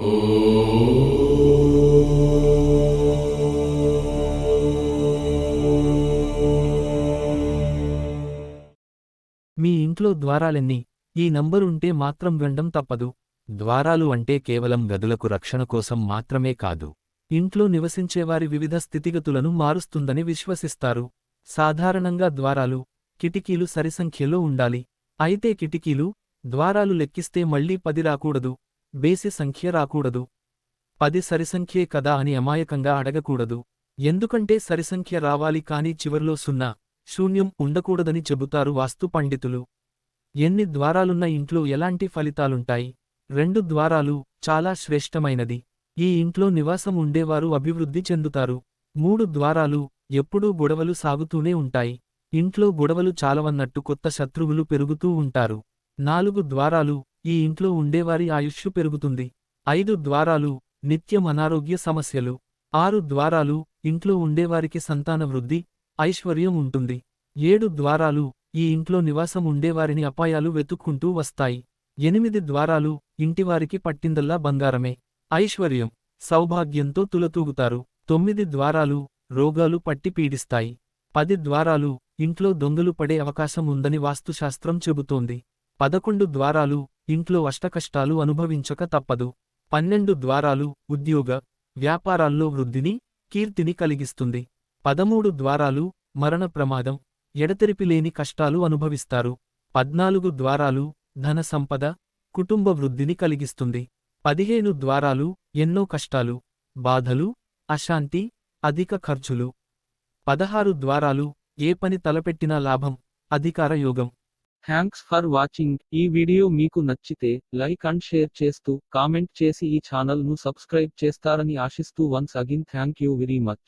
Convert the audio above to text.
మీ ఇంట్లో ద్వారాలెన్ని? ఈ నంబరుంటే మాత్రం గండం తప్పదు. ద్వారాలు అంటే కేవలం గదులకు రక్షణ కోసం మాత్రమే కాదు, ఇంట్లో నివసించేవారి వివిధ స్థితిగతులను మారుస్తుందని విశ్వసిస్తారు. సాధారణంగా ద్వారాలు, కిటికీలు సరిసంఖ్యలో ఉండాలి. అయితే కిటికీలు, ద్వారాలు లెక్కిస్తే మళ్లీ 10 రాకూడదు, బేసి సంఖ్య రాకూడదు. 10 సరిసంఖ్యే కదా అని అమాయకంగా అడగకూడదు. ఎందుకంటే సరిసంఖ్య రావాలి కానీ చివర్లో 0, శూన్యం ఉండకూడదని చెబుతారు వాస్తు పండితులు. ఎన్ని ద్వారాలున్న ఇంట్లో ఎలాంటి ఫలితాలుంటాయి? 2 ద్వారాలు చాలా శ్రేష్టమైనది. ఈ ఇంట్లో నివాసం ఉండేవారు అభివృద్ధి చెందుతారు. 3 ద్వారాలు ఎప్పుడూ గొడవలు సాగుతూనే ఉంటాయి. ఇంట్లో గొడవలు చాలవన్నట్టు కొత్త శత్రువులు పెరుగుతూ ఉంటారు. 4 ద్వారాలు ఈ ఇంట్లో ఉండేవారి ఆయుష్షు పెరుగుతుంది. 5 ద్వారాలు నిత్యం అనారోగ్య సమస్యలు. 6 ద్వారాలు ఇంట్లో ఉండేవారికి సంతాన వృద్ధి, ఐశ్వర్యం ఉంటుంది. 7 ద్వారాలు ఈ ఇంట్లో నివాసం ఉండేవారిని అపాయాలు వెతుక్కుంటూ వస్తాయి. 8 ద్వారాలు ఇంటివారికి పట్టిందల్లా బంగారమే, ఐశ్వర్యం, సౌభాగ్యంతో తులతూగుతారు. 9 ద్వారాలు రోగాలు పట్టి పీడిస్తాయి. 10 ద్వారాలు ఇంట్లో దొంగలు పడే అవకాశం ఉందని వాస్తుశాస్త్రం చెబుతోంది. 11 ద్వారాలు ఇంట్లో అష్టకష్టాలు అనుభవించక తప్పదు. 12 ద్వారాలు ఉద్యోగ, వ్యాపారాల్లో వృద్ధిని, కీర్తిని కలిగిస్తుంది. 13 ద్వారాలు మరణ ప్రమాదం, ఎడతెరిపిలేని కష్టాలు అనుభవిస్తారు. 14 ద్వారాలు ధన సంపద, కుటుంబ వృద్ధిని కలిగిస్తుంది. 15 ద్వారాలు ఎన్నో కష్టాలు, బాధలు, అశాంతి, అధిక ఖర్చులు. 16 ద్వారాలు ఏ పని తలపెట్టినా లాభం, అధికార యోగం. Thanks for watching. ఈ వీడియో మీకు నచ్చితే లైక్ అండ్ షేర్ చేస్తూ కామెంట్ చేసి ఈ ఛానల్ ను సబ్స్క్రైబ్ చేస్తారని ఆశిస్తూ once again thank you very much.